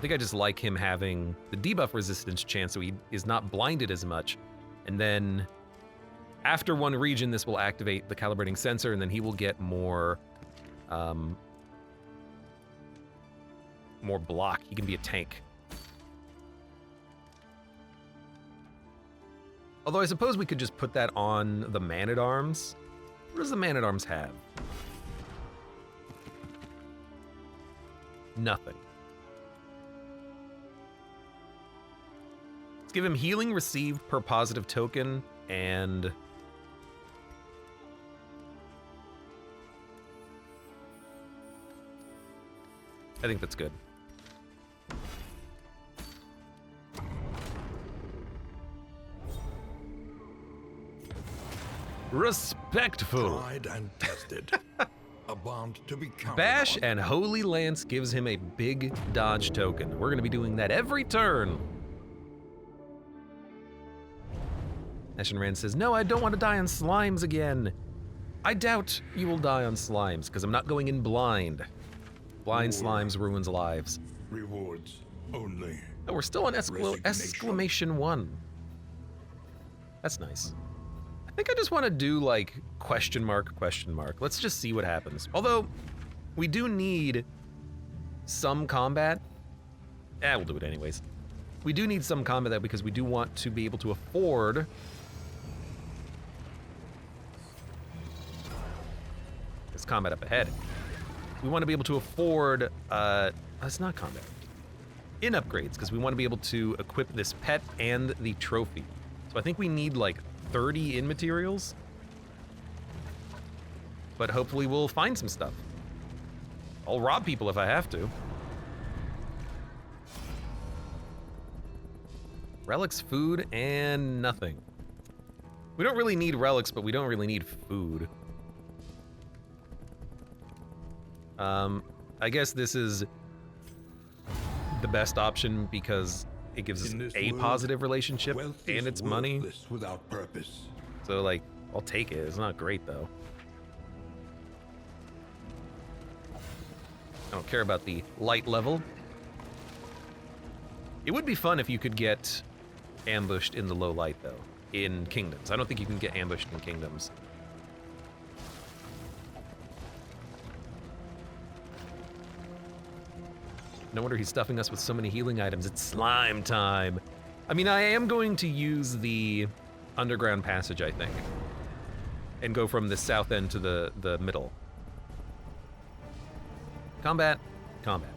think I just like him having the debuff resistance chance so he is not blinded as much. And then after one region, this will activate the calibrating sensor, and then he will get more block. He can be a tank. Although I suppose we could just put that on the Man-at-Arms. What does the Man-at-Arms have? Nothing. Let's give him healing received per positive token, and I think that's good. Respectful. Tried and tested. A bond to be counted Bash on. and Holy Lance gives him a big dodge token. We're going to be doing that every turn. Ashen Rand says, no, I don't want to die on slimes again. I doubt you will die on slimes, because I'm not going in blind. Blind slimes ruins lives. Rewards only. Oh, we're still on Resignation. exclamation 1. That's nice. I think I just want to do like question mark, question mark. Let's just see what happens. Although, we do need some combat. We'll do it anyways. We do need some combat because we do want to be able to afford this combat up ahead. We want to be able to afford, that's not combat. In upgrades, because we want to be able to equip this pet and the trophy. So I think we need like 30 in materials. But hopefully we'll find some stuff. I'll rob people if I have to. Relics, food, and nothing. We don't really need relics, but we don't really need food. I guess this is the best option because it gives us a positive relationship and it's money. Without purpose. So like, I'll take it. It's not great though. I don't care about the light level. It would be fun if you could get ambushed in the low light though, in Kingdoms. I don't think you can get ambushed in Kingdoms. No wonder he's stuffing us with so many healing items. It's slime time. I mean, I am going to use the underground passage, I think, and go from the south end to the middle. Combat, combat.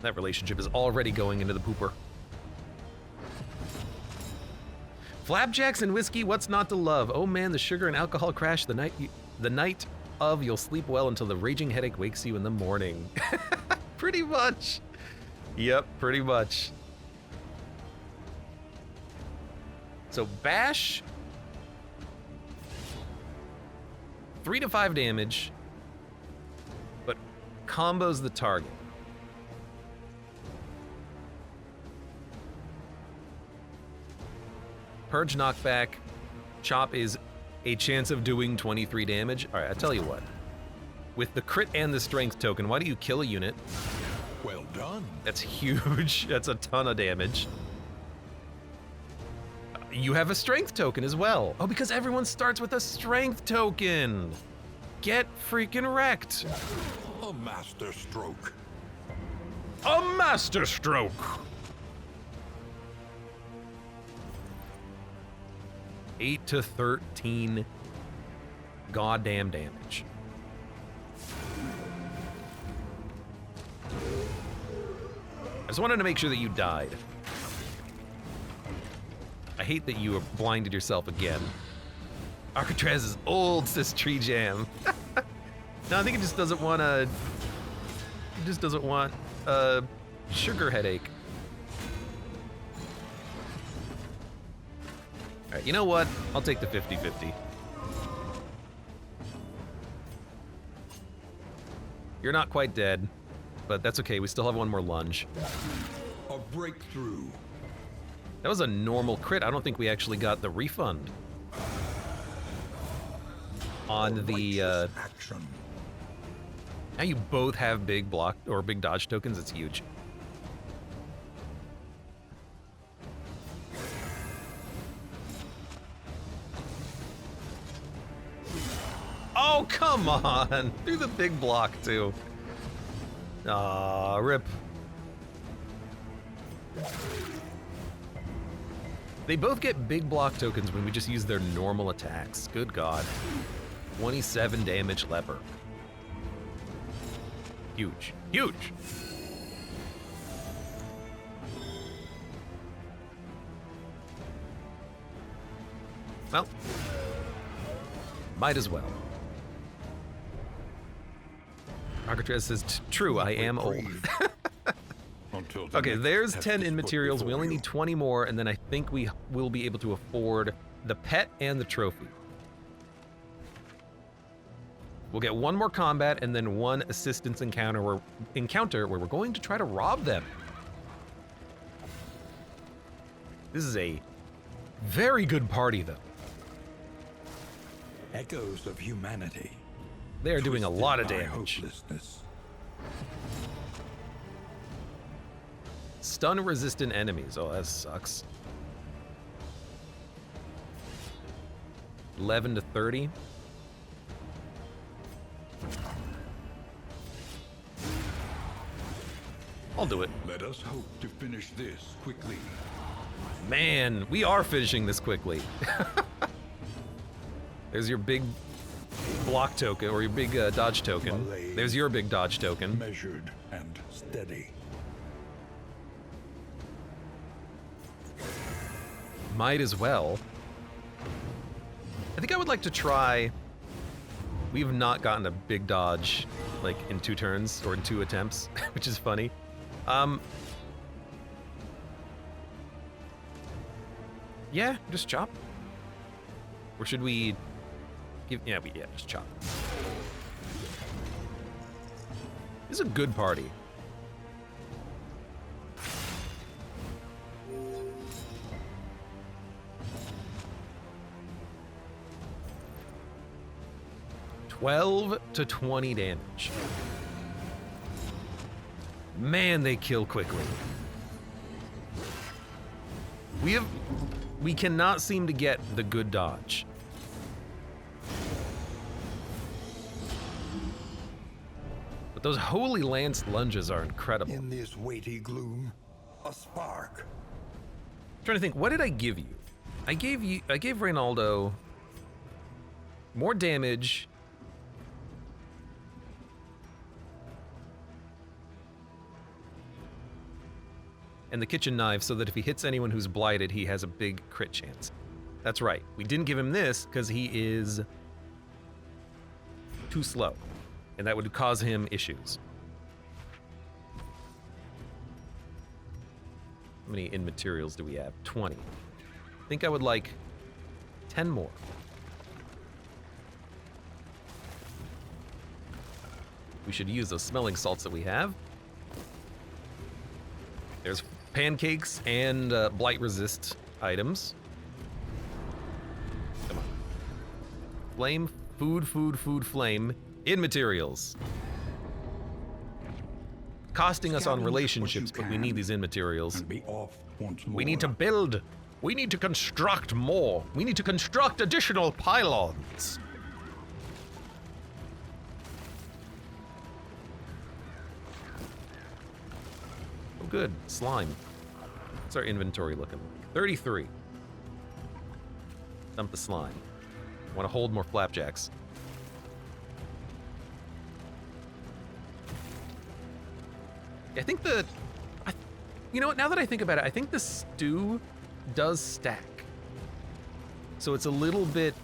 That relationship is already going into the pooper. Flapjacks and whiskey, what's not to love? Oh man, the sugar and alcohol crash the night of you'll sleep well until the raging headache wakes you in the morning. Pretty much. Yep, pretty much. So bash, 3 to 5 damage, but combos the target. Purge knockback, chop is a chance of doing 23 damage. All right, I'll tell you what. With the crit and the strength token, why don't you kill a unit? Well done. That's huge. That's a ton of damage. You have a strength token as well. Oh, because everyone starts with a strength token. Get freaking wrecked. A master stroke. A master stroke. Eight to 13 goddamn damage. I just wanted to make sure that you died. I hate that you blinded yourself again. Arcatraz is old, says Tree Jam. No, I think it just doesn't want a... It just doesn't want a sugar headache. All right, you know what? I'll take the 50-50. You're not quite dead, but that's okay. We still have one more lunge. A breakthrough. That was a normal crit. I don't think we actually got the refund. on the Righteous action. now you both have big block or big dodge tokens. It's huge. Oh, come on! Do the big block too. Ah, rip. They both get big block tokens when we just use their normal attacks. Good God. 27 damage leper. Huge. Huge! Well, might as well. Margaret says, true, I am old. Until the Okay, next there's test 10 is in put materials. We before only you. need 20 more, and then I think we will be able to afford the pet and the trophy. We'll get one more combat and then one assistance encounter where we're going to try to rob them. This is a very good party, though. Echoes of humanity. They are doing a twisted lot of by damage. hopelessness. Stun resistant enemies. Oh, that sucks. 11 to 30. I'll do it. Let us hope to finish this quickly. Man, we are finishing this quickly. There's your big block token, or your big dodge token. Malaise. There's your big dodge token. Measured and steady. Might as well. I think I would like to try... We've not gotten a big dodge, like, in 2 turns, or in 2 attempts, which is funny. Yeah, just chop. Or should we give... Yeah, just chop. This is a good party. $12 to 20 damage. Man, they kill quickly. We cannot seem to get the good dodge. But those Holy Lance lunges are incredible. In this weighty gloom, a spark. I'm trying to think, what did I give you? I gave Reynaldo more damage. And the kitchen knife so that if he hits anyone who's blighted, he has a big crit chance. That's right. We didn't give him this because he is too slow. And that would cause him issues. How many in materials do we have? 20. I think I would like 10 more. We should use those smelling salts that we have. There's pancakes and blight resist items. Come on. Flame, food, flame. In materials. Costing us on Scavenge relationships, what you but we can need these in materials. And be off once more. We need to build. We need to construct more. We need to construct additional pylons. Oh, good. Slime. What's our inventory looking like? 33. Dump the slime. Want to hold more flapjacks. I think you know what, now that I think about it, I think the stew does stack. So it's a little bit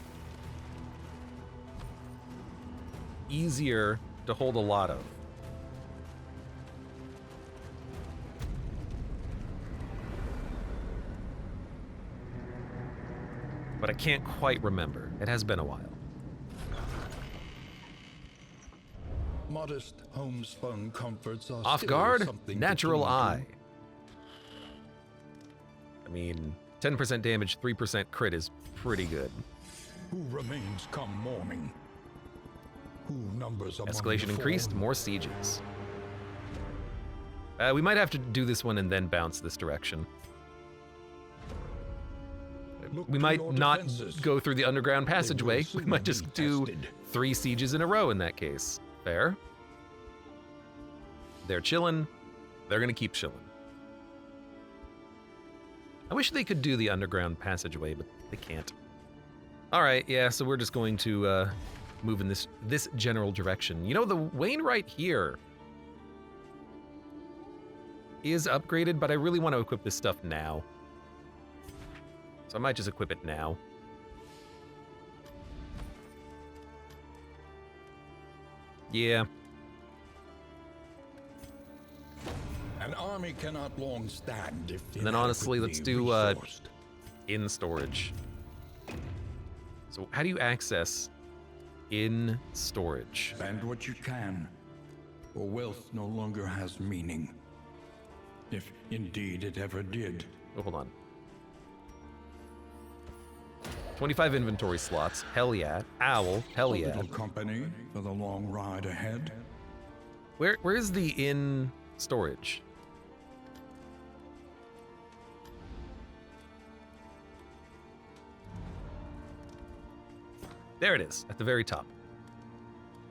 easier to hold a lot of. But I can't quite remember. It has been a while. Modest homespun comforts are Off still guard, something to natural cling to. eye. I mean, 10% damage, 3% crit is pretty good. Who remains come morning? Who numbers among Escalation the increased, fallen? more sieges. We might have to do this one and then bounce this direction. Look We to might your not defenses. go through the underground They will passageway. We soon might be just do tested. 3 sieges in a row in that case. Fair. They're chillin'. They're gonna keep chillin'. I wish they could do the underground passageway, but they can't. All right, yeah, so we're just going to move in this general direction. You know, the Wainwright here is upgraded, but I really want to equip this stuff now. So I might just equip it now. Yeah. An army cannot long stand if And then honestly, let's do inadequately resourced. in storage. So how do you access in storage? Spend what you can, for wealth no longer has meaning. If indeed it ever did. Oh, hold on. 25 inventory slots. Hell yeah. Owl. Hell A yeah. little company for the long ride ahead. Where is the in storage? There it is, at the very top.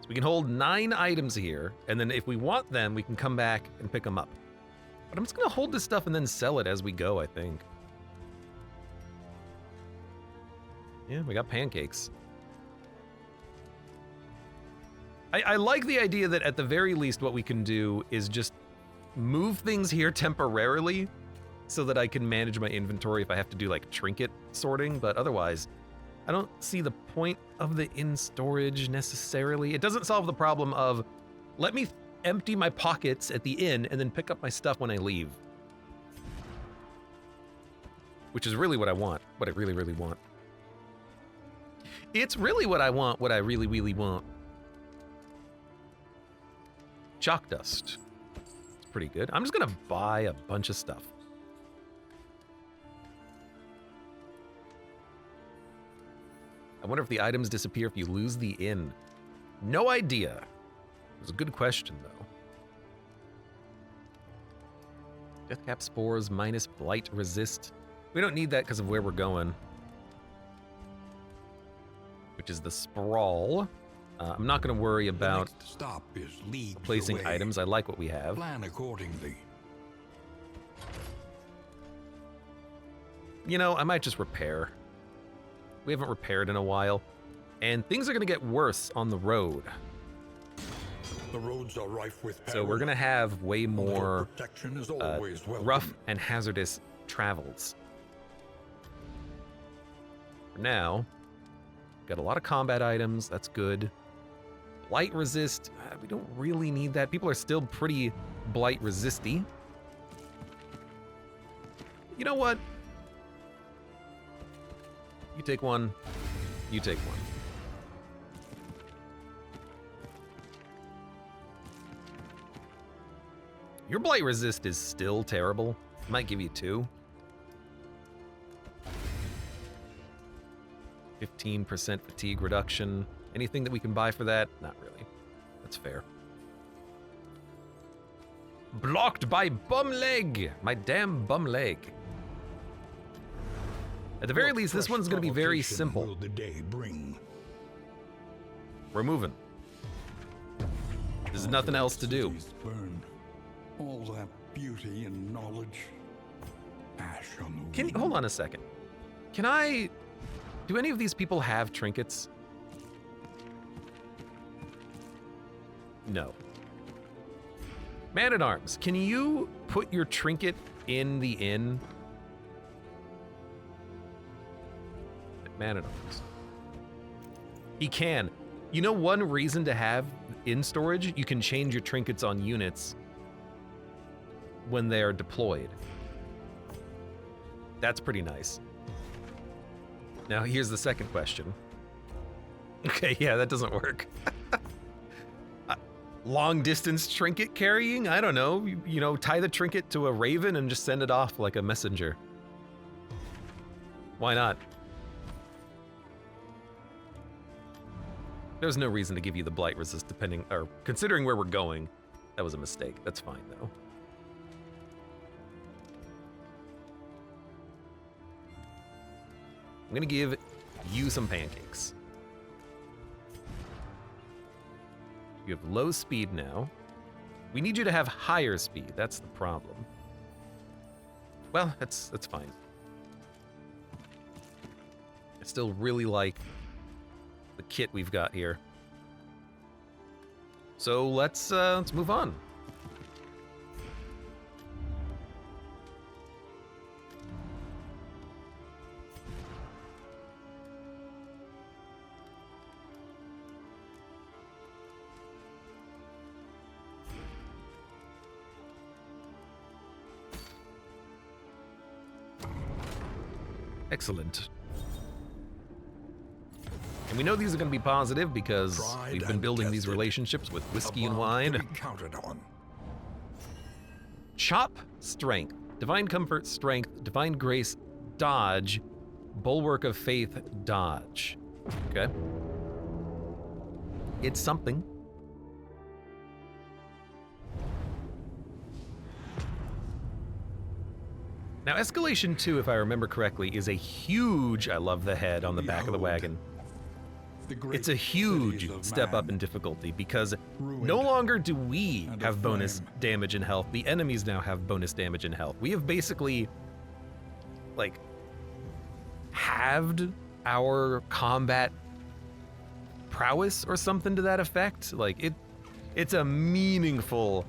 So we can hold 9 items here, and then if we want them, we can come back and pick them up. But I'm just gonna hold this stuff and then sell it as we go, I think. Yeah, we got pancakes. I like the idea that at the very least what we can do is just move things here temporarily so that I can manage my inventory if I have to do like trinket sorting, but otherwise, I don't see the point of the in storage necessarily. It doesn't solve the problem of let me empty my pockets at the inn and then pick up my stuff when I leave. Which is really what I want, what I really, really want. It's really what I want, what I really, really want. Chalk dust. It's pretty good. I'm just gonna buy a bunch of stuff. I wonder if the items disappear if you lose the inn. No idea. It was a good question, though. Deathcap spores minus blight resist. We don't need that because of where we're going. Which is the sprawl. I'm not going to worry about The next stop is leagues placing away. items. I like what we have. Plan accordingly. You know, I might just repair. We haven't repaired in a while. And things are going to get worse on the road. The roads are rife with So we're going to have way Although more protection is always welcome. rough and hazardous travels. For now, got a lot of combat items. That's good. Blight resist. We don't really need that. People are still pretty blight resisty. You know what? You take one. You take one. Your blight resist is still terrible. Might give you 2. 15% fatigue reduction. Anything that we can buy for that? Not really. That's fair. Blocked by bum leg. My damn bum leg. At the very What least, this fresh one's going to be very provocation simple. will the day bring? We're moving. There's nothing else to do. Cities burn. All that beauty and knowledge. Ash on the Can you, hold on a second. Can I... Do any of these people have trinkets? No. Man-at-Arms, can you put your trinket in the inn? Man-at-Arms. He can. You know one reason to have in storage? You can change your trinkets on units when they are deployed. That's pretty nice. Now, here's the second question. Okay, yeah, that doesn't work. Long distance trinket carrying? I don't know. You know, tie the trinket to a raven and just send it off like a messenger. Why not? There's no reason to give you the blight resist depending, or considering where we're going. That was a mistake. That's fine though. I'm gonna give you some pancakes. You have low speed now. We need you to have higher speed. That's the problem. Well, that's fine. I still really like the kit we've got here. So let's move on. Excellent. And we know these are going to be positive because we've been building these relationships with whiskey and wine. Counted on. Chop, strength, divine comfort, strength, divine grace, dodge, bulwark of faith, dodge. Okay. It's something. Now, escalation 2, if I remember correctly, is a huge, I love the head on the back of the wagon. It's a huge step up in difficulty because no longer do we have bonus damage and health. The enemies now have bonus damage and health. We have basically, like, halved our combat prowess or something to that effect. Like, it's a meaningful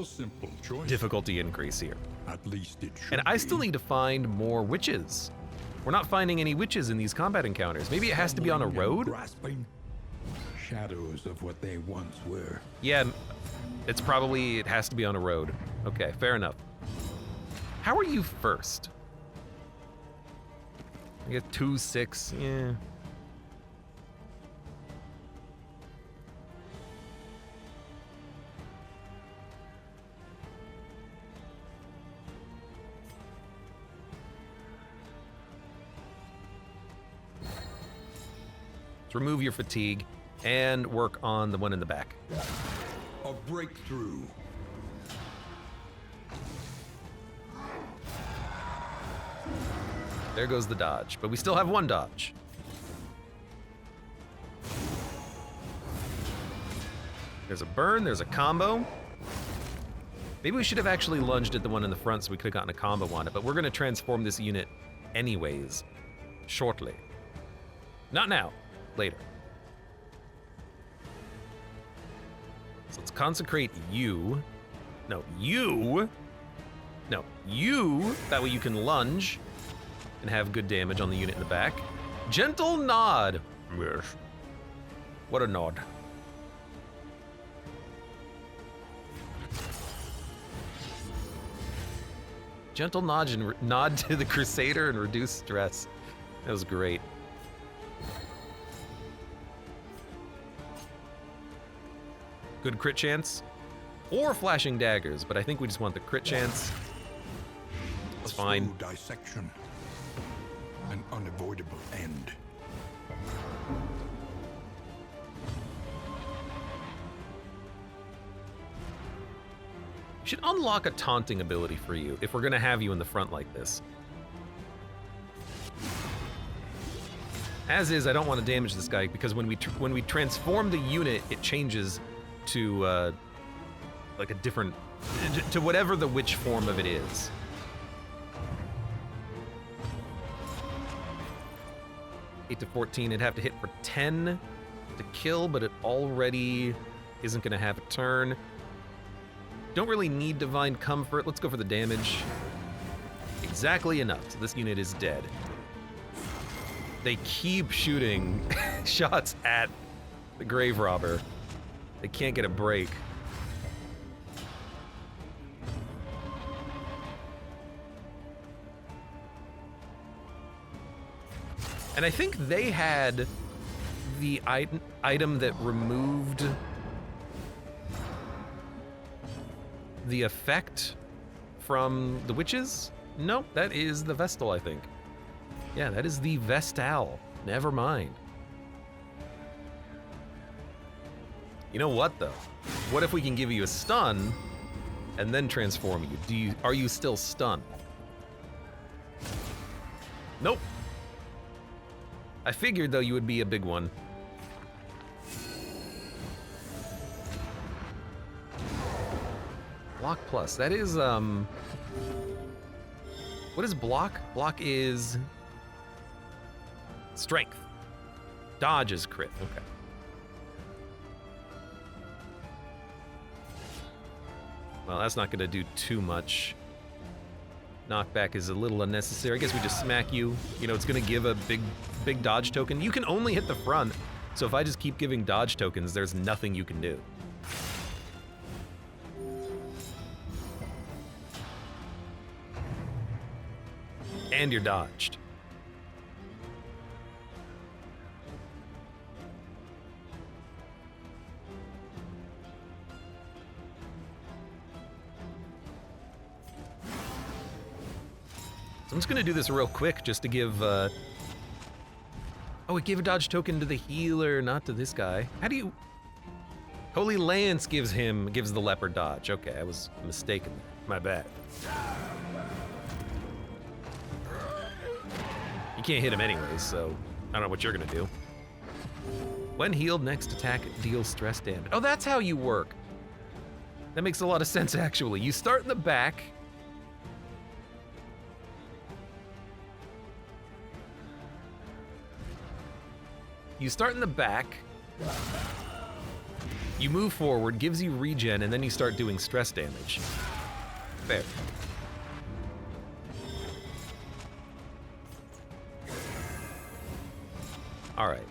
simple choice. Difficulty increase here. At least it should And I be. still need to find more witches. We're not finding any witches in these combat encounters. Maybe it has to be on a road? Grasping shadows of what they once were. Yeah, it has to be on a road. Okay, fair enough. How are you first? I guess 2, 6, yeah. Remove your fatigue and work on the one in the back. A breakthrough. There goes the dodge, but we still have one dodge. There's a burn, there's a combo. Maybe we should have actually lunged at the one in the front so we could have gotten a combo on it, but we're gonna transform this unit anyways, shortly. Not now. Later. So let's consecrate you. No, you. No, you. That way you can lunge and have good damage on the unit in the back. Gentle nod. Yes. What a nod. Gentle nod to the Crusader and reduce stress. That was great. Good crit chance, or flashing daggers, but I think we just want the crit chance. It's fine. Slow dissection. An unavoidable end. We should unlock a taunting ability for you if we're gonna have you in the front like this. As is, I don't want to damage this guy because when we transform the unit, it changes to like a different, to whatever the witch form of it is. Eight to 14, it'd have to hit for 10 to kill, but it already isn't gonna have a turn. Don't really need divine comfort. Let's go for the damage. Exactly enough, so this unit is dead. They keep shooting shots at the grave robber. They can't get a break. And I think they had the item that removed the effect from the witches. Nope, that is the Vestal, I think. Yeah, that is the Vestal. Never mind. You know what, though? What if we can give you a stun and then transform you? Are you still stunned? Nope. I figured, though, you would be a big one. Block plus. That is, what is block? Block is strength. Dodge is crit. Okay. Well, that's not going to do too much. Knockback is a little unnecessary. I guess we just smack you. You know, it's going to give a big dodge token. You can only hit the front, so if I just keep giving dodge tokens, there's nothing you can do. And you're dodged. So I'm just gonna do this real quick just to give, oh, it gave a dodge token to the healer, not to this guy. How do you... Holy Lance gives the leopard dodge. Okay, I was mistaken. My bad. You can't hit him anyways, so I don't know what you're gonna do. When healed, next attack deals stress damage. Oh, that's how you work. That makes a lot of sense, actually. You start in the back. You start in the back, you move forward, gives you regen, and then you start doing stress damage. Fair. All right.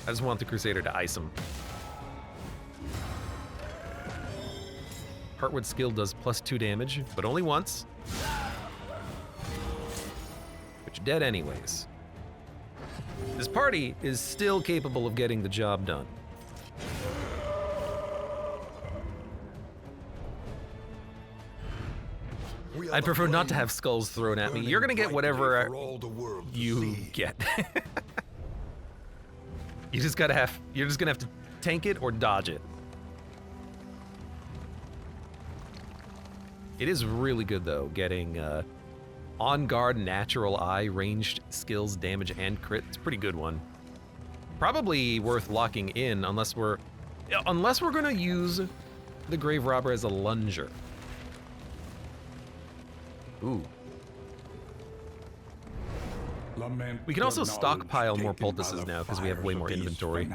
I just want the Crusader to ice him. Heartwood skill does +2 damage, but only once. But you're dead anyways. This party is still capable of getting the job done. I'd prefer not to have skulls thrown at me. You're gonna get whatever you get. You're just gonna have to tank it or dodge it. It is really good though, getting on guard, natural eye, ranged skills, damage, and crit. It's a pretty good one. Probably worth locking in unless we're gonna use the Grave Robber as a lunger. Ooh. We can also stockpile more poultices now because we have way more inventory.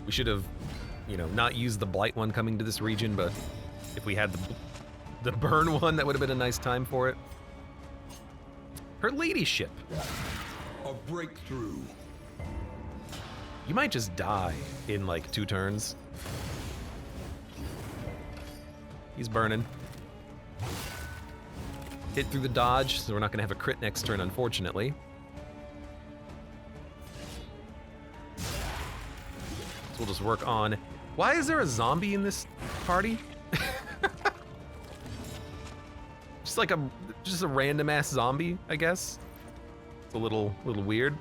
We should have, you know, not used the Blight one coming to this region, but if we had the burn one, that would have been a nice time for it. Her ladyship. A breakthrough. You might just die in like 2 turns. He's burning. Hit through the dodge, so we're not gonna have a crit next turn, unfortunately. So we'll just work on... Why is there a zombie in this party? just a random ass zombie, I guess. It's a little weird.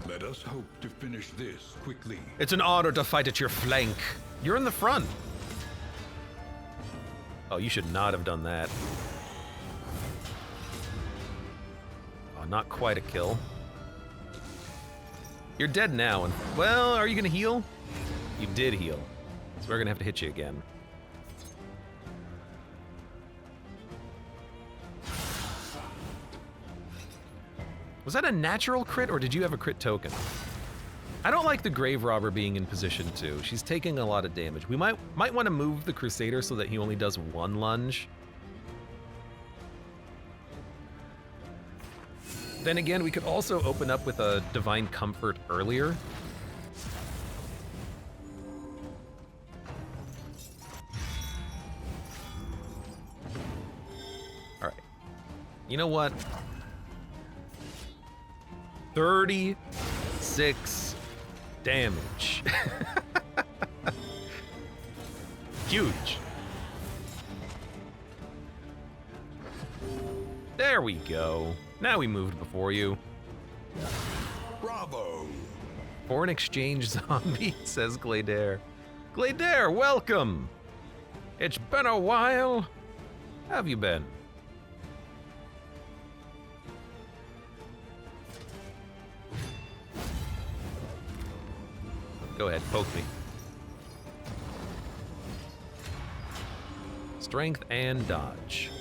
Let us hope to finish this quickly. It's an honor to fight at your flank. You're in the front. Oh, you should not have done that. Oh, not quite a kill. You're dead now, and well, are you gonna heal? You did heal, so we're gonna have to hit you again. Was that a natural crit, or did you have a crit token? I don't like the Grave Robber being in position too. She's taking a lot of damage. We might want to move the Crusader so that he only does 1 lunge. Then again, we could also open up with a Divine Comfort earlier. All right. You know what? 36 damage. Huge. There we go. Now we moved before you. Bravo! Foreign exchange zombie, says Glader. Glader, welcome! It's been a while. How have you been? Go ahead, poke me. Strength and dodge.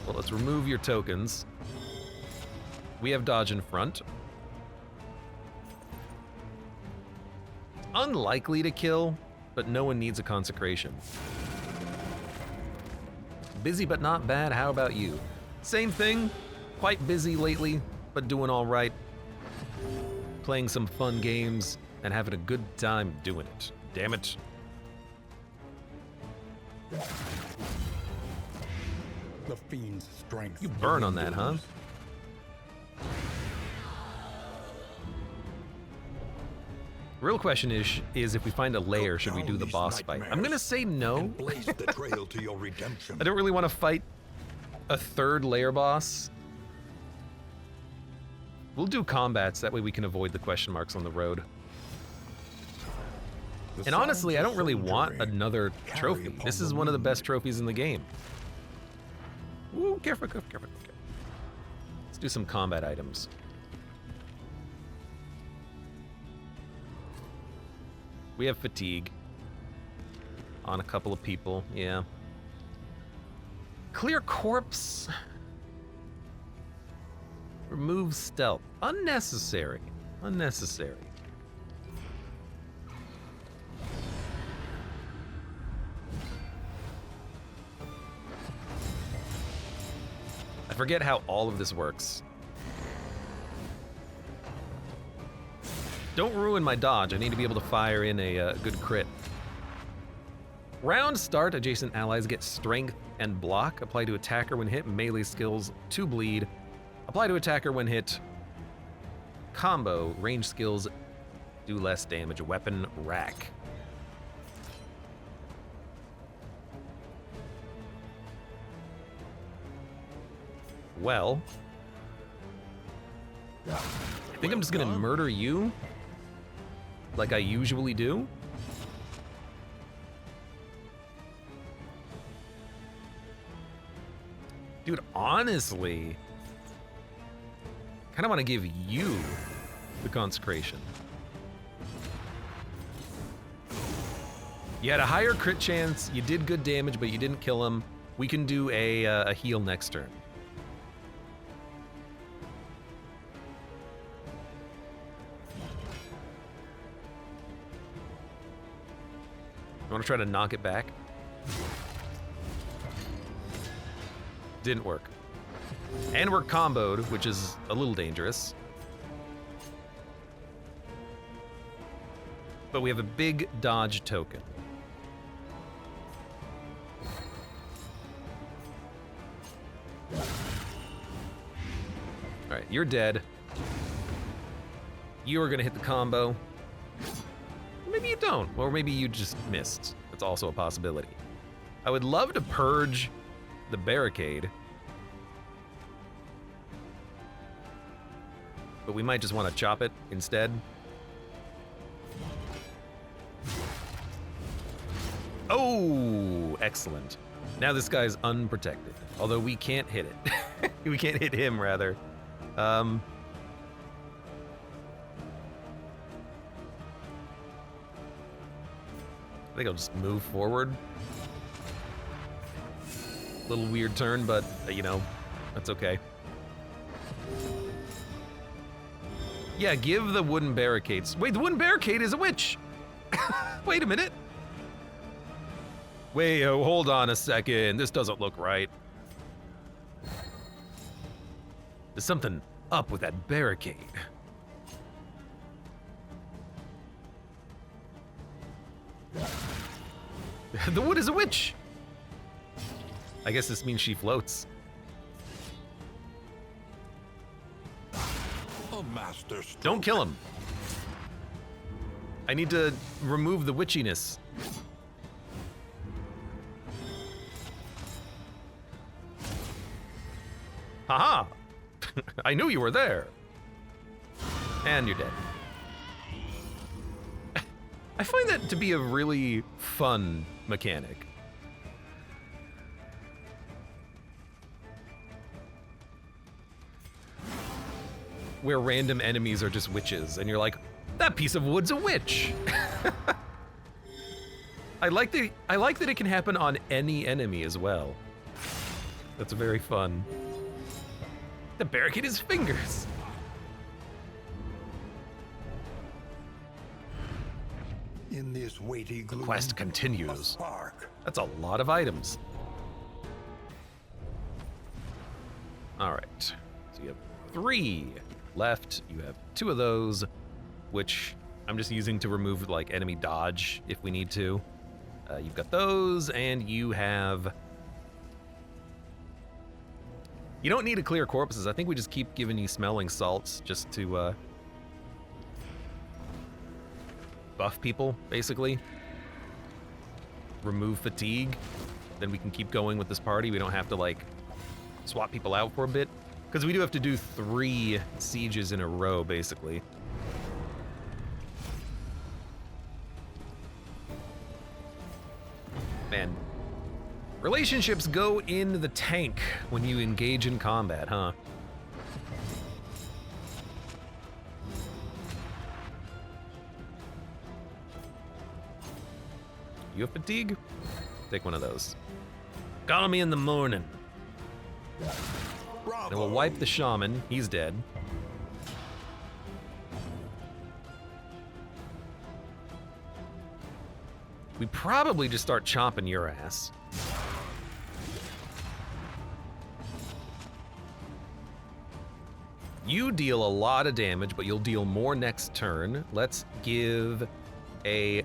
Well, let's remove your tokens. We have dodge in front. Unlikely to kill, but no one needs a consecration. Busy but not bad, how about you? Same thing, quite busy lately, but doing all right. Playing some fun games and having a good time doing it. Damn it. The fiend's strength. You burn on that, huh? Real question is if we find a lair, should we do the boss fight? I'm gonna say no. And blaze the trail to your redemption. I don't really want to fight a third lair boss. We'll do combats, that way we can avoid the question marks on the road. And honestly, I don't really want another trophy. This is one of the best trophies in the game. Ooh, careful, careful, careful. Let's do some combat items. We have fatigue on a couple of people, yeah. Clear corpse. Remove stealth. Unnecessary. Unnecessary. I forget how all of this works. Don't ruin my dodge. I need to be able to fire in a good crit. Round start, adjacent allies get strength and block. Apply to attacker when hit. Melee skills to bleed. Apply to attacker when hit. Combo, range skills do less damage. Weapon rack. Well, I think I'm just gonna murder you like I usually do. Dude, honestly, kind of want to give you the consecration. You had a higher crit chance, you did good damage, but you didn't kill him. We can do a heal next turn. You want to try to knock it back? Didn't work. And we're comboed, which is a little dangerous. But we have a big dodge token. Alright, you're dead. You are gonna hit the combo. Maybe you don't, or maybe you just missed. That's also a possibility. I would love to purge the barricade, but we might just want to chop it instead. Oh, excellent. Now this guy's unprotected, although we can't hit it. We can't hit him, rather. I think I'll just move forward. Little weird turn, but, you know, that's okay. Yeah, give the wooden barricades. Wait, the wooden barricade is a witch! Wait a minute. Wait, oh, hold on a second. This doesn't look right. There's something up with that barricade. The wood is a witch! I guess this means she floats. A master stroke. Don't kill him. I need to remove the witchiness. Haha! I knew you were there. And you're dead. I find that to be a really fun mechanic. Where random enemies are just witches, and you're like, that piece of wood's a witch. I like that it can happen on any enemy as well. That's very fun. The barricade his fingers. In this weighty gloom, The quest a continues. spark. That's a lot of items. All right, so you have 3 left. You have 2 of those, which I'm just using to remove like enemy dodge if we need to. You've got those, and you have... You don't need to clear corpses. I think we just keep giving you smelling salts just to buff people, basically. Remove fatigue. Then we can keep going with this party. We don't have to like swap people out for a bit. Because we do have to do 3 sieges in a row, basically. Man, relationships go in the tank when you engage in combat, huh? You have fatigue? Take one of those. Call me in the morning. Bravo. Then we'll wipe the shaman. He's dead. We probably just start chomping your ass. You deal a lot of damage, but you'll deal more next turn. Let's give a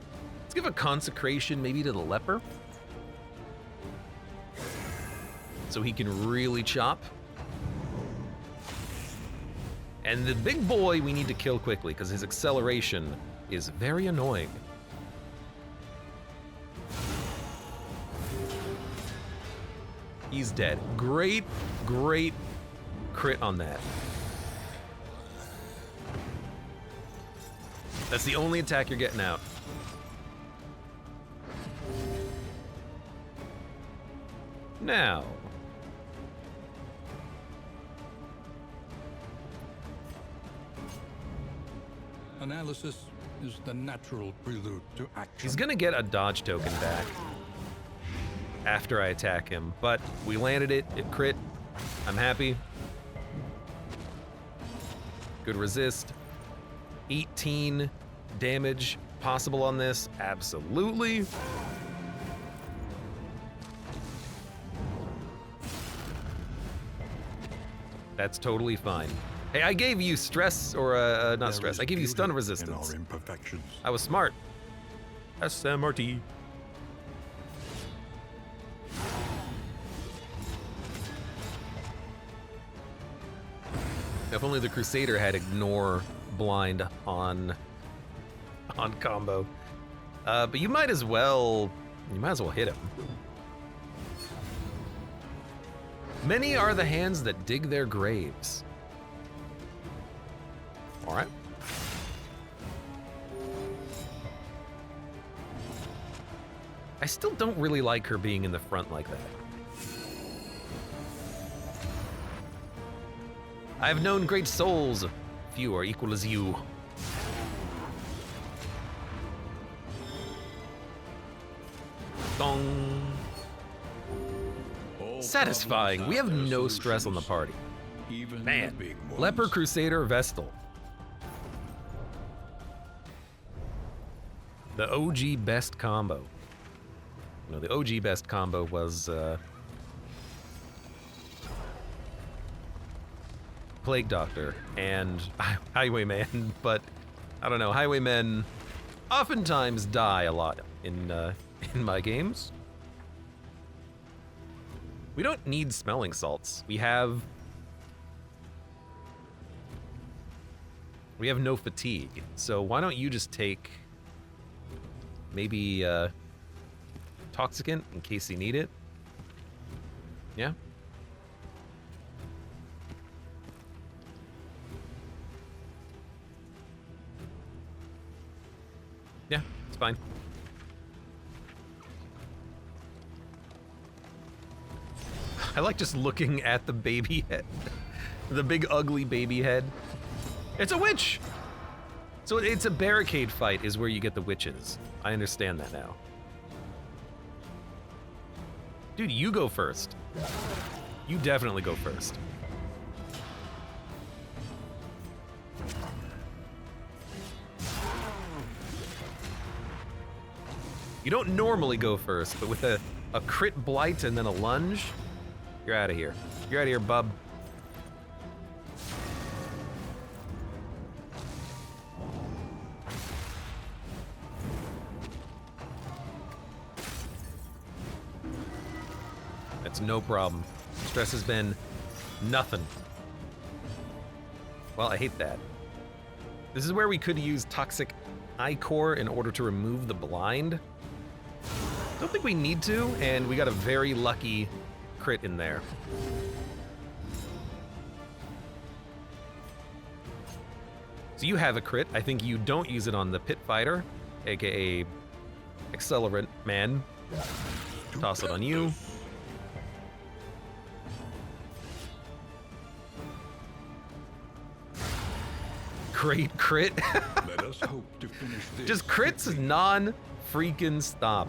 consecration maybe to the leper. So he can really chop. And the big boy we need to kill quickly because his acceleration is very annoying. He's dead. Great, great crit on that. That's the only attack you're getting out. Now. Analysis is the natural prelude to action. He's gonna get a dodge token back after I attack him, but we landed it, it crit. I'm happy. Good resist. 18 damage possible on this, absolutely. That's totally fine. Hey, I gave you stress, or not There stress, is I gave you stun beauty resistance. in our imperfections. I was smart. SMRT. If only the Crusader had ignore blind on combo. But you might as well hit him. Many are the hands that dig their graves. All right. I still don't really like her being in the front like that. I have known great souls. Few are equal as you. Dong. All Satisfying. problems We have their no stress on the solutions, party. even Man, the big ones. Leper, Crusader, Vestal. The OG best combo. No, the OG best combo was Plague Doctor and Highwayman, but I don't know, Highwaymen oftentimes die a lot in my games. We don't need smelling salts. We have no fatigue, so why don't you just take maybe Toxicant in case you need it? Yeah? It's fine. I like just looking at the baby head. The big ugly baby head. It's a witch! So it's a barricade fight is where you get the witches. I understand that now. Dude, you go first. You definitely go first. You don't normally go first, but with a crit blight and then a lunge, you're out of here. You're out of here, bub. That's no problem. Stress has been nothing. Well, I hate that. This is where we could use Toxic Ichor in order to remove the blind. Don't think we need to, and we got a very lucky crit in there. So you have a crit. I think you don't use it on the Pit Fighter, aka Accelerant Man. Toss it on you. Great crit. Let us hope to finish this. Just crits non-freaking stop.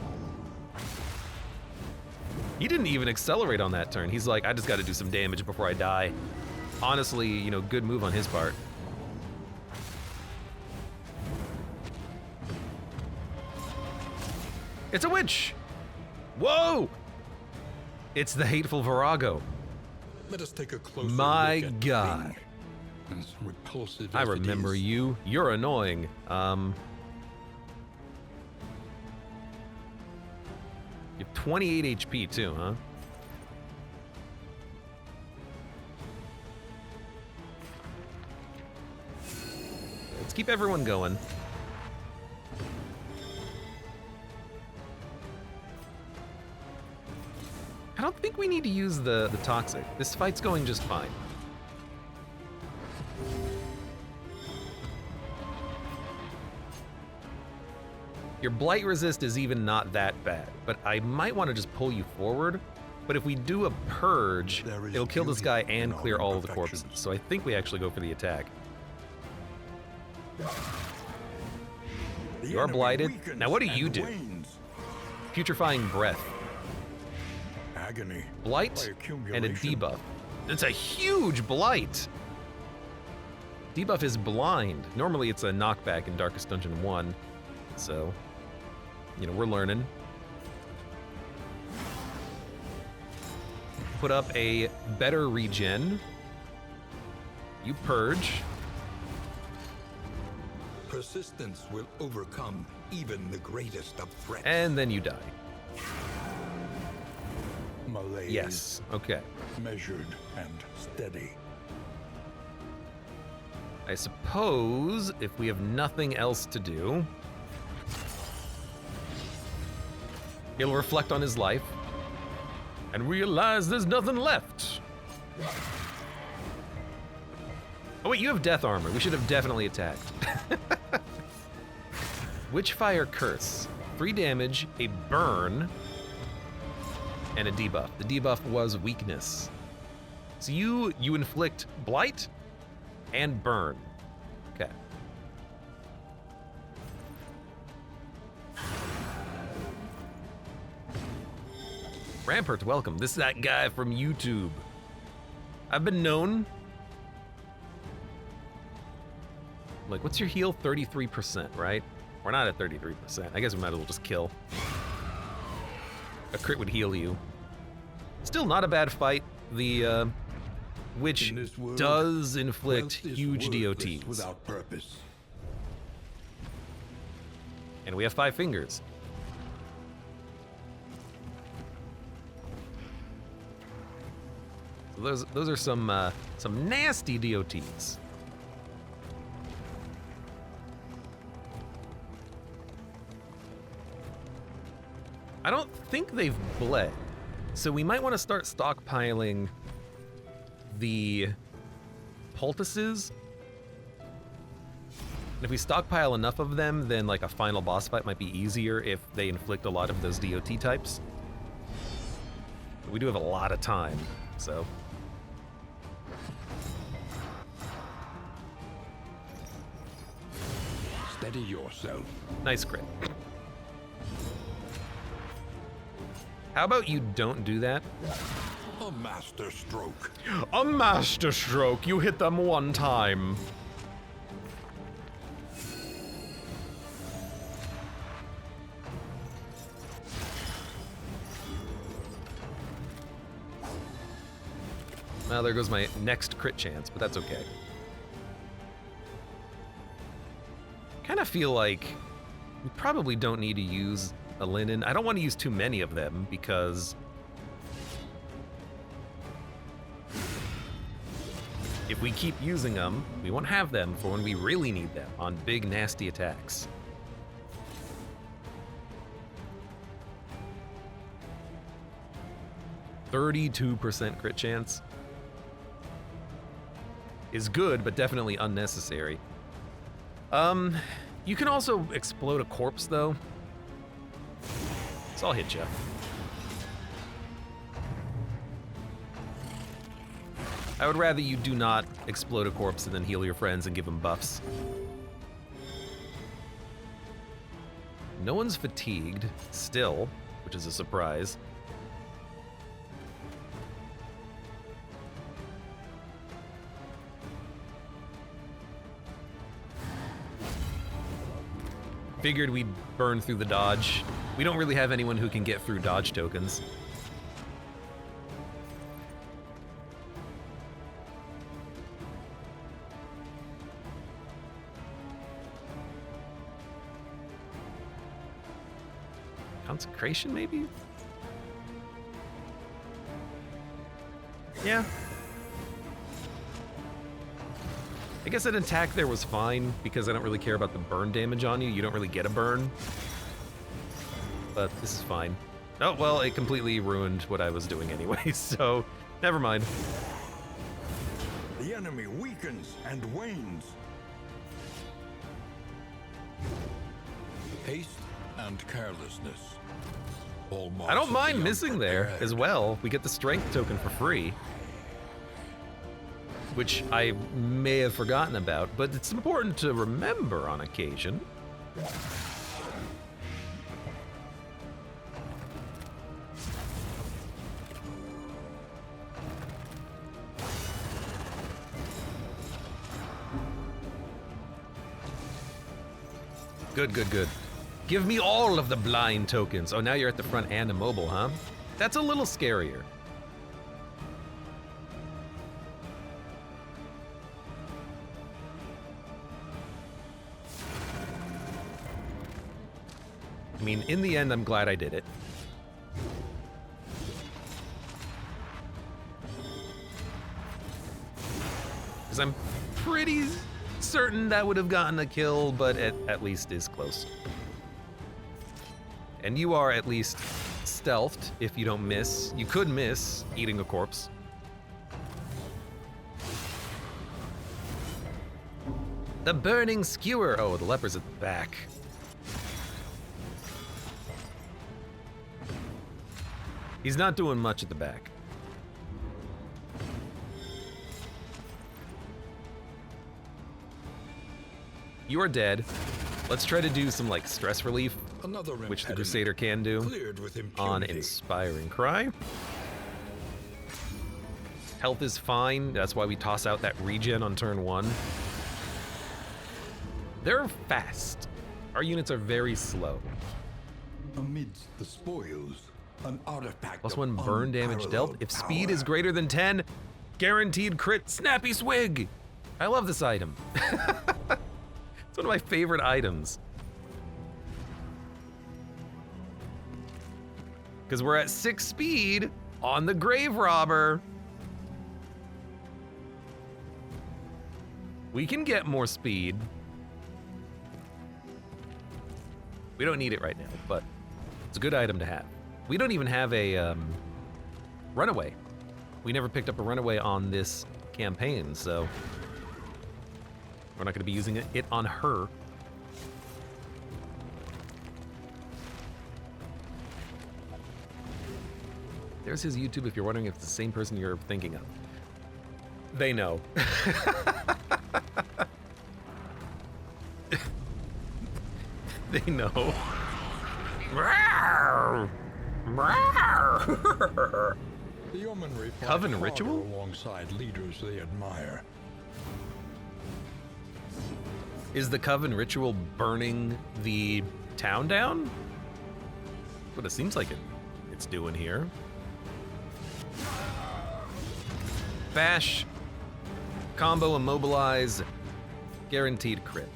He didn't even accelerate on that turn. He's like, I just got to do some damage before I die. Honestly, you know, good move on his part. It's a witch! Whoa! It's the hateful Virago. Let us take a closer My look at God. Thing. As repulsive I as it remember is. you. You're annoying. You have 28 HP too, huh? Let's keep everyone going. I don't think we need to use the toxic. This fight's going just fine. Your blight resist is even not that bad, but I might want to just pull you forward. But if we do a purge, it'll kill this guy and clear all of the corpses. So I think we actually go for the attack. You are blighted. Now what do you do? Putrefying breath. Agony. Blight and a debuff. It's a huge blight. Debuff is blind. Normally it's a knockback in Darkest Dungeon 1. So, you know, we're learning. Put up a better regen. You purge. Persistence will overcome even the greatest of threats. And then you die. Malaise. Yes, okay. Measured and steady. I suppose if we have nothing else to do, he'll reflect on his life and realize there's nothing left. Oh wait, you have death armor. We should have definitely attacked. Witchfire Curse. 3 damage, a burn, and a debuff. The debuff was weakness. So you inflict blight and burn. Okay. Rampart, welcome. This is that guy from YouTube. I've been known. Like, what's your heal? 33%, right? We're not at 33%. I guess we might as well just kill. A crit would heal you. Still not a bad fight. The witch does inflict huge DOTs. Without purpose. And we have 5 fingers. So those are some nasty DOTs. I don't think they've bled, so we might want to start stockpiling the poultices. And if we stockpile enough of them, then like a final boss fight might be easier if they inflict a lot of those DOT types. But we do have a lot of time, so. Steady yourself. Nice crit. How about you don't do that? A master stroke. A master stroke. You hit them one time. Well, there goes my next crit chance, but that's okay. Kind of feel like we probably don't need to use a linen. I don't want to use too many of them because if we keep using them, we won't have them for when we really need them on big, nasty attacks. %32% crit chance is good, but definitely unnecessary. You can also explode a corpse, though. So I'll hit you. I would rather you do not explode a corpse and then heal your friends and give them buffs. No one's fatigued, still, which is a surprise. Figured we'd burn through the dodge. We don't really have anyone who can get through dodge tokens. Consecration, maybe? Yeah. I guess an attack there was fine, because I don't really care about the burn damage on you. You don't really get a burn. But this is fine. Oh, well, it completely ruined what I was doing anyway, so never mind. The enemy weakens and wanes. Haste and carelessness. All I don't marks of mind the missing there unprepared. as well. We get the strength token for free, which I may have forgotten about, but it's important to remember on occasion. Good, good, good. Give me all of the blind tokens. Oh, now you're at the front and immobile, huh? That's a little scarier. I mean, in the end, I'm glad I did it. Because I'm pretty certain that would have gotten a kill, but it at least is close. And you are at least stealthed if you don't miss. You could miss eating a corpse. The burning skewer. Oh, the leper's at the back. He's not doing much at the back. You are dead. Let's try to do some like stress relief, Another which the impediment Crusader can do cleared with on impunity. Inspiring Cry. Health is fine. That's why we toss out that regen on turn 1. They're fast. Our units are very slow. Amidst the spoils, an artifact Plus of 1 burn damage dealt. unparalleled If speed power. is greater than 10, guaranteed crit, Snappy Swig. I love this item. It's one of my favorite items. Because we're at 6 speed on the Grave Robber. We can get more speed. We don't need it right now, but it's a good item to have. We don't even have a runaway. We never picked up a runaway on this campaign, so We're not going to be using it on her. There's his YouTube if you're wondering if it's the same person you're thinking of. They know. They know. The yeomanry fight Coven harder ritual? alongside leaders they admire. Is the Coven ritual burning the town down? That's what it seems like it's doing here. Bash, combo, immobilize, guaranteed crit.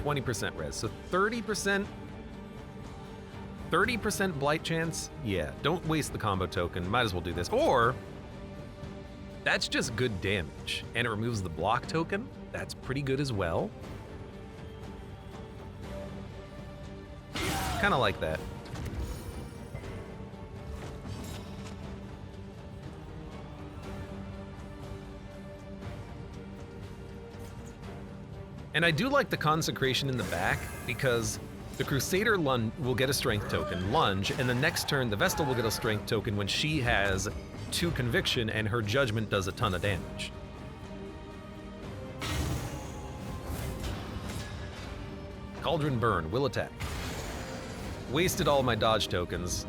20% res, so 30%. 30% blight chance? Yeah, don't waste the combo token. Might as well do this. Or that's just good damage, and it removes the block token. That's pretty good as well. Kind of like that. And I do like the consecration in the back because the Crusader will get a strength token, lunge, and the next turn the Vestal will get a strength token when she has 2 conviction and her judgment does a ton of damage. Cauldron Burn will attack. Wasted all my dodge tokens.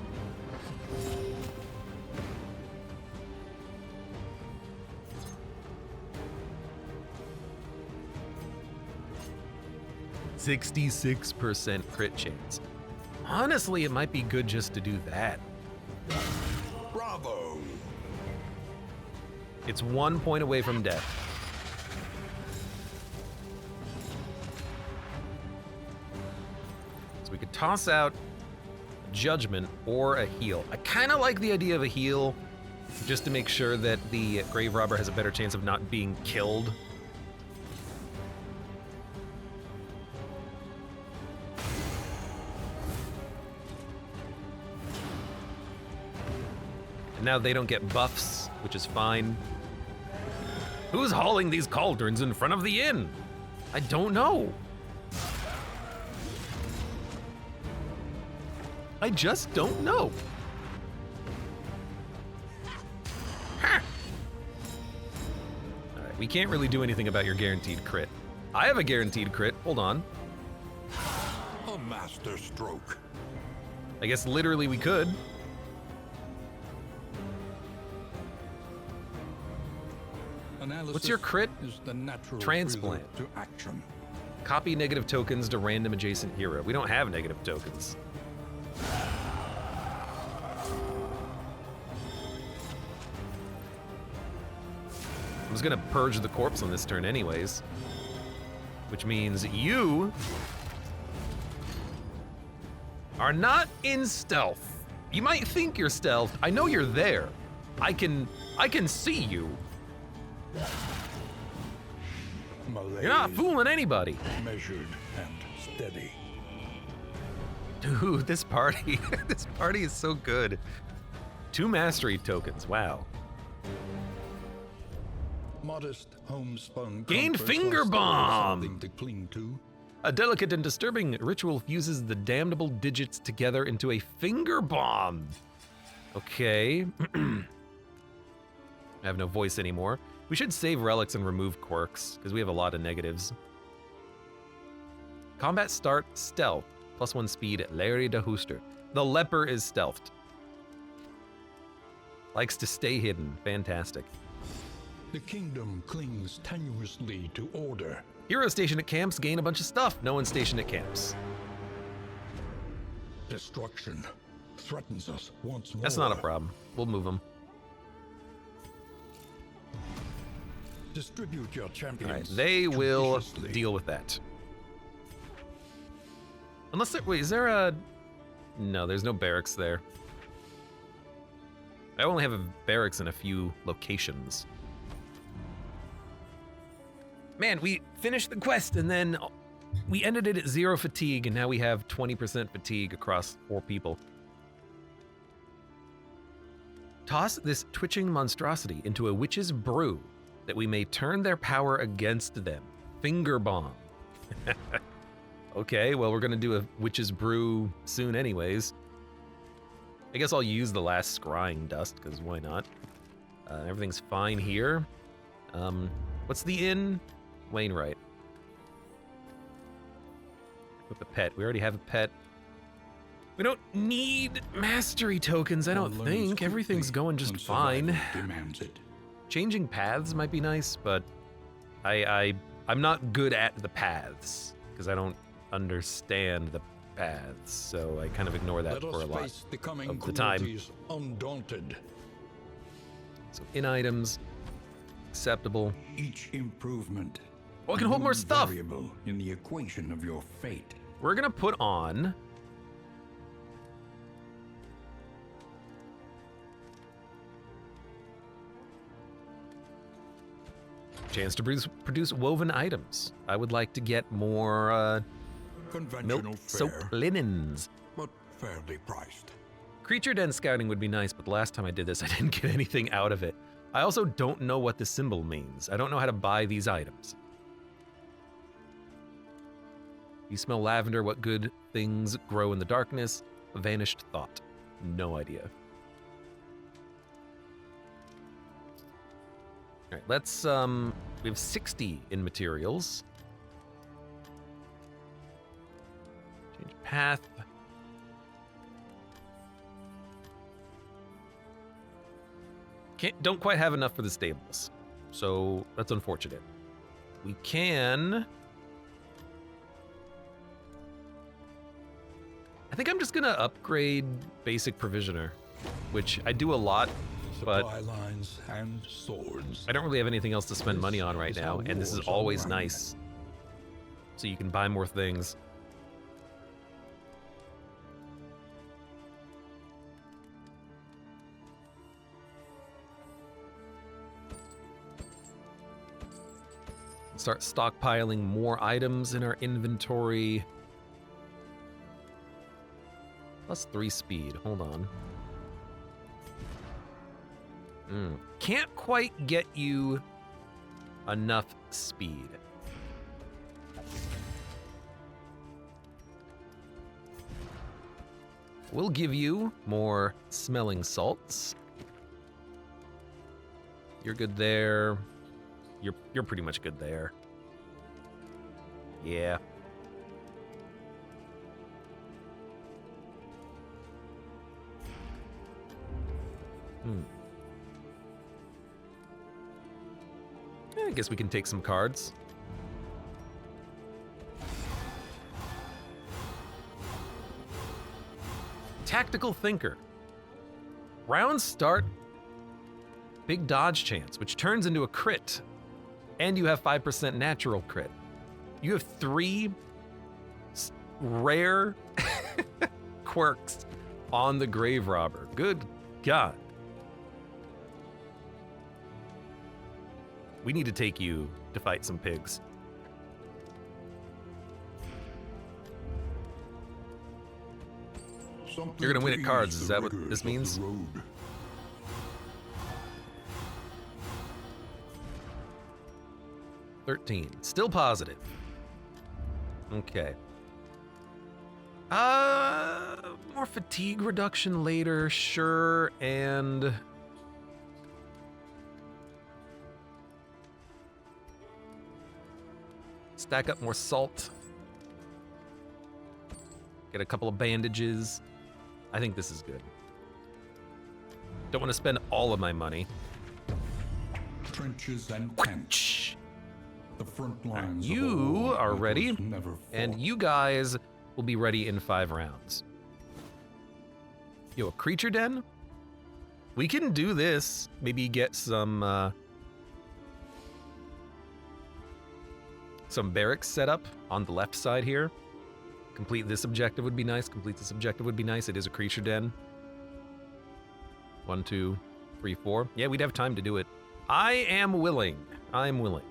%66% crit chance. Honestly, it might be good just to do that. Bravo! It's 1 point away from death. So we could toss out a Judgment or a heal. I kind of like the idea of a heal, just to make sure that the Grave Robber has a better chance of not being killed. And now they don't get buffs, which is fine. Who's hauling these cauldrons in front of the inn? I don't know. I just don't know. Huh. All right, we can't really do anything about your guaranteed crit. I have a guaranteed crit. Hold on. A master stroke. I guess literally we could. Analysis What's your crit? is the natural Transplant. prelude to action. Copy negative tokens to random adjacent hero. We don't have negative tokens. I was gonna purge the corpse on this turn anyways. Which means you are not in stealth. You might think you're stealth. I know you're there. I can see you. Malaise, You're not fooling anybody. measured and steady. Dude, this party, this party is so good. 2 mastery tokens, wow. Modest homespun Gained comforts finger are still bomb. something to cling to. A delicate and disturbing ritual fuses the damnable digits together into a finger bomb. Okay. I have no voice anymore. We should save relics and remove quirks, because we have a lot of negatives. Combat start, stealth, +1 speed, Larry de Hooster. The leper is stealthed. Likes to stay hidden, fantastic. The kingdom clings tenuously to order. Hero stationed at camps gain a bunch of stuff. No one stationed at camps. Destruction threatens us once more. That's not a problem. We'll move them. Distribute your All right, champions. they will judiciously. deal with that. Unless there, wait, is there a? No, there's no barracks there. I only have a barracks in a few locations. Man, we finished the quest and then we ended it at 0 fatigue, and now we have 20% fatigue across 4 people. Toss this twitching monstrosity into a witch's brew that we may turn their power against them. Finger bomb. Okay, well, we're gonna do a witch's brew soon anyways. I guess I'll use the last scrying dust, because why not? Everything's fine here. What's the inn? Wainwright. With the pet. We already have a pet. We don't need mastery tokens, I don't think. Everything's going just fine. Changing paths might be nice, but I'm not good at the paths, because I don't understand the paths, so I kind of ignore that for a lot of the time. Undaunted. So in items, acceptable. Each improvement. Oh, I can hold more stuff. Variable in the equation of your fate. We're gonna put on chance to produce woven items. I would like to get more Conventional milk soap fare, linens. but fairly priced. Creature den scouting would be nice, but the last time I did this, I didn't get anything out of it. I also don't know what the symbol means. I don't know how to buy these items. You smell lavender, what good things grow in the darkness? A vanished thought. No idea. All right, let's, we have 60 in materials. Change path. Don't quite have enough for the stables, so that's unfortunate. We can... I think I'm just gonna upgrade basic provisioner, which I do a lot, but Supply lines and swords. I don't really have anything else to spend money on right now, and this is always nice. So you can buy more things. Start stockpiling more items in our inventory. +3 speed, hold on. Can't quite get you enough speed. We'll give you more smelling salts. You're good there. You're pretty much good there. Yeah. I guess we can take some cards. Tactical Thinker. Round start, big dodge chance, which turns into a crit. And you have 5% natural crit. You have 3 rare quirks on the Grave Robber. Good God. We need to take you to fight some pigs. You're gonna win at cards, is that what this means? 13. Still positive. Okay. More fatigue reduction later, sure, and... stack up more salt. Get a couple of bandages. I think this is good. Don't want to spend all of my money. Trenches and tents. The front lines You are ready, never and fought. you guys will be ready in 5 rounds. Yo, a creature den? We can do this. Maybe get some barracks set up on the left side here. Complete this objective would be nice. Complete this objective would be nice. It is a creature den. 1, 2, 3, 4. Yeah, we'd have time to do it. I am willing. I'm willing.